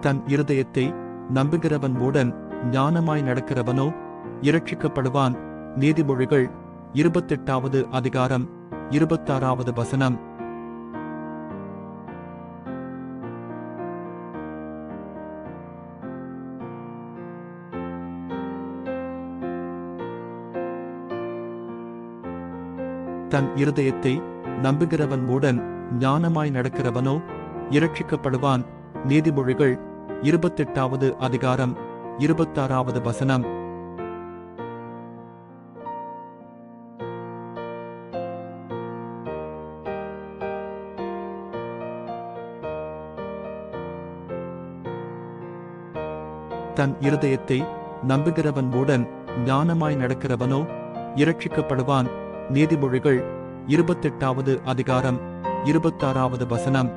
தன் இருதயத்தை நம்புகிறவன் மூடன் ஞானமாய் நடக்கிறவனோ இரட்சிக்கப்படுவான். நீதிமொழிகள் 28வது அதிகாரம் 26வது வசனம். தன் இருதயத்தை நம்புகிறவன் மூடன் ஞானமாய் நடக்கிறவனோ இரட்சிக்கப்படுவான். நீதிமொழிகள் 28வது அதிகாரம் 26வது வசனம். தன் இருதயத்தை நம்புகிறவன் மூடன் ஞானமாய் நடக்கிறவனோ இரட்சிக்கப்படுவான். நீதிமொழிகள் 28வது அதிகாரம் 26வது வசனம்.